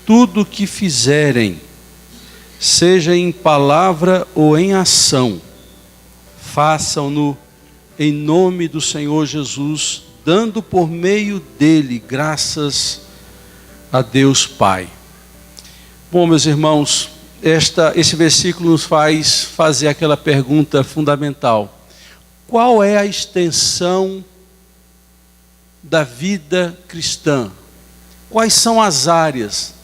tudo o que fizerem, seja em palavra ou em ação, façam-no em nome do Senhor Jesus, dando por meio dele graças a Deus Pai. Bom, meus irmãos, esse versículo nos faz fazer aquela pergunta fundamental: qual é a extensão da vida cristã? Quais são as áreas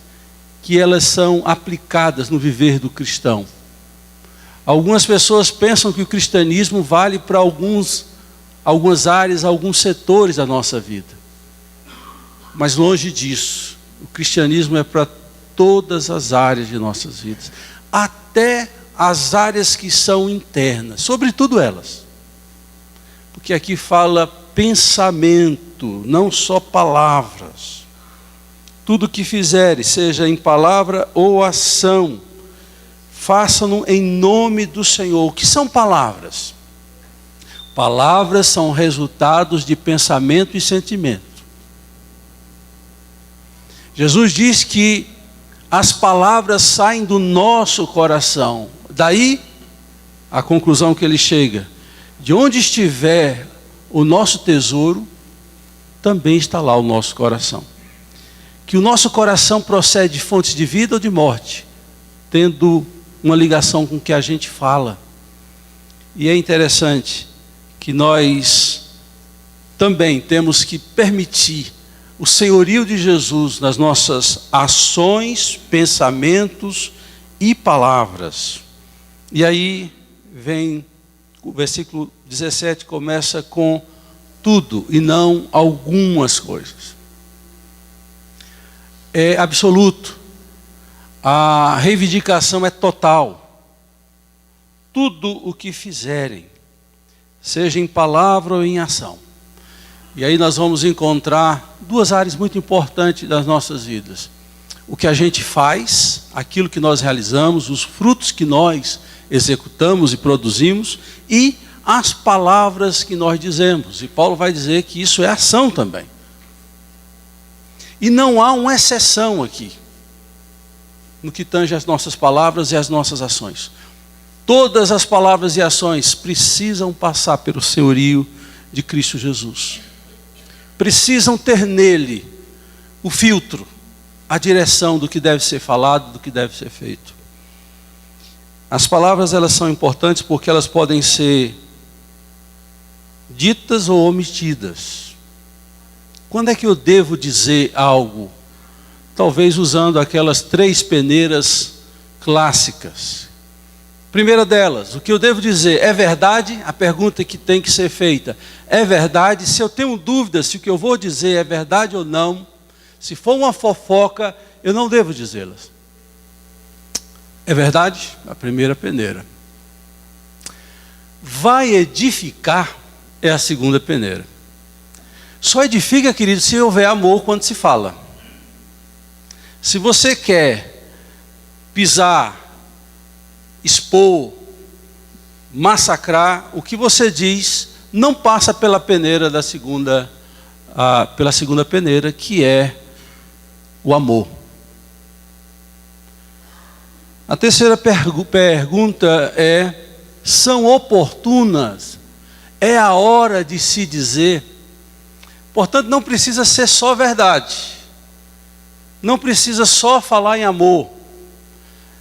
que elas são aplicadas no viver do cristão? Algumas pessoas pensam que o cristianismo vale para algumas áreas, alguns setores da nossa vida. Mas longe disso, o cristianismo é para todas as áreas de nossas vidas, até as áreas que são internas, sobretudo elas. Porque aqui fala pensamento, não só palavras. Tudo que fizeres, seja em palavra ou ação, façam-no em nome do Senhor. O que são palavras? Palavras são resultados de pensamento e sentimento. Jesus diz que as palavras saem do nosso coração. Daí a conclusão que ele chega: de onde estiver o nosso tesouro, também está lá o nosso coração. Que o nosso coração procede de fontes de vida ou de morte, tendo uma ligação com o que a gente fala. E é interessante que nós também temos que permitir o senhorio de Jesus nas nossas ações, pensamentos e palavras. E aí vem o versículo 17, começa com tudo e não algumas coisas. É absoluto. A reivindicação é total. Tudo o que fizerem, seja em palavra ou em ação. E aí nós vamos encontrar duas áreas muito importantes das nossas vidas: o que a gente faz, aquilo que nós realizamos, os frutos que nós executamos e produzimos, e as palavras que nós dizemos. E Paulo vai dizer que isso é ação também. E não há uma exceção aqui, no que tange as nossas palavras e as nossas ações. Todas as palavras e ações precisam passar pelo senhorio de Cristo Jesus. Precisam ter nele o filtro, a direção do que deve ser falado, do que deve ser feito. As palavras, elas são importantes porque elas podem ser ditas ou omitidas. Quando é que eu devo dizer algo? Talvez usando aquelas 3 peneiras clássicas. Primeira delas, o que eu devo dizer é verdade? A pergunta que tem que ser feita: é verdade? Se eu tenho dúvidas se o que eu vou dizer é verdade ou não, se for uma fofoca, eu não devo dizê-las. É verdade? A primeira peneira. Vai edificar é a segunda peneira. Só edifica, querido, se houver amor quando se fala. Se você quer pisar, expor, massacrar, o que você diz não passa pela peneira da segunda, pela segunda peneira, que é o amor. A terceira pergunta é: são oportunas? É a hora de se dizer? Portanto, não precisa ser só verdade. Não precisa só falar em amor.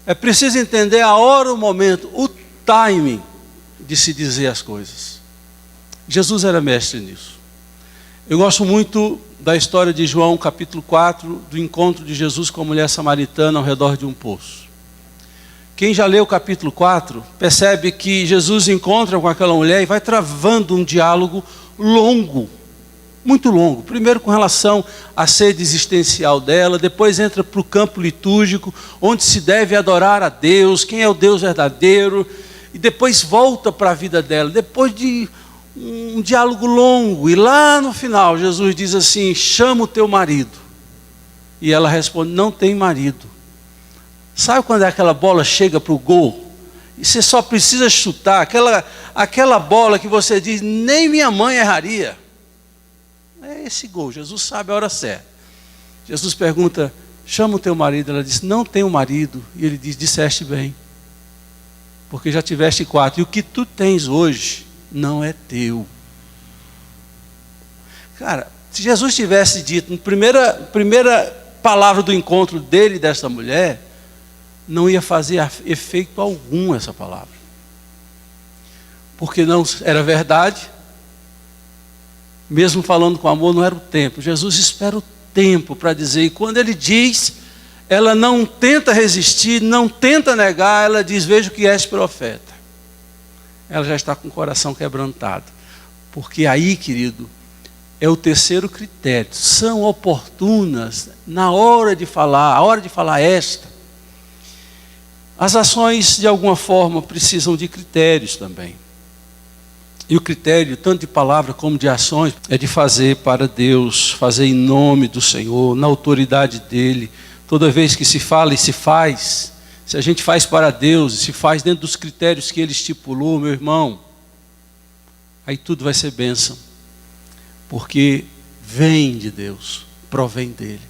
É preciso entender a hora, o momento, o timing de se dizer as coisas. Jesus era mestre nisso. Eu gosto muito da história de João, capítulo 4, do encontro de Jesus com a mulher samaritana ao redor de um poço. Quem já leu o capítulo 4, percebe que Jesus encontra com aquela mulher e vai travando um diálogo longo, muito longo. Primeiro com relação à sede existencial dela, depois entra para o campo litúrgico, onde se deve adorar a Deus, quem é o Deus verdadeiro, e depois volta para a vida dela, depois de um diálogo longo. E lá no final, Jesus diz assim: chama o teu marido. E ela responde: não tem marido. Sabe quando aquela bola chega para o gol? E você só precisa chutar, aquela bola que você diz, nem minha mãe erraria. É esse gol, Jesus sabe a hora certa. Jesus pergunta: chama o teu marido. Ela disse, não tenho marido. E ele diz, disseste bem, porque já tiveste 4. E o que tu tens hoje não é teu. Cara, se Jesus tivesse dito, na primeira palavra do encontro dele e dessa mulher, não ia fazer efeito algum essa palavra. Porque não era verdade, mesmo falando com amor, não era o tempo. Jesus espera o tempo para dizer, e quando ele diz, ela não tenta resistir, não tenta negar, ela diz, vejo que és profeta. Ela já está com o coração quebrantado. Porque aí, querido, é o terceiro critério. São oportunas na hora de falar, a hora de falar esta. As ações, de alguma forma, precisam de critérios também. E o critério, tanto de palavra como de ações, é de fazer para Deus, fazer em nome do Senhor, na autoridade dEle. Toda vez que se fala e se faz, se a gente faz para Deus e se faz dentro dos critérios que Ele estipulou, meu irmão, aí tudo vai ser bênção. Porque vem de Deus, provém dEle.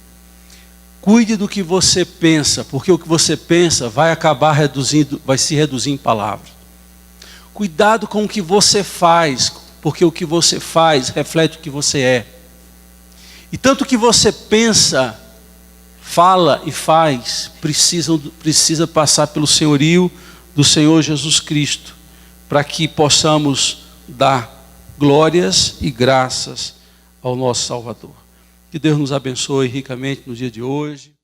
Cuide do que você pensa, porque o que você pensa vai acabar reduzindo, vai se reduzir em palavras. Cuidado com o que você faz, porque o que você faz reflete o que você é. E tanto o que você pensa, fala e faz, precisa passar pelo senhorio do Senhor Jesus Cristo, para que possamos dar glórias e graças ao nosso Salvador. Que Deus nos abençoe ricamente no dia de hoje.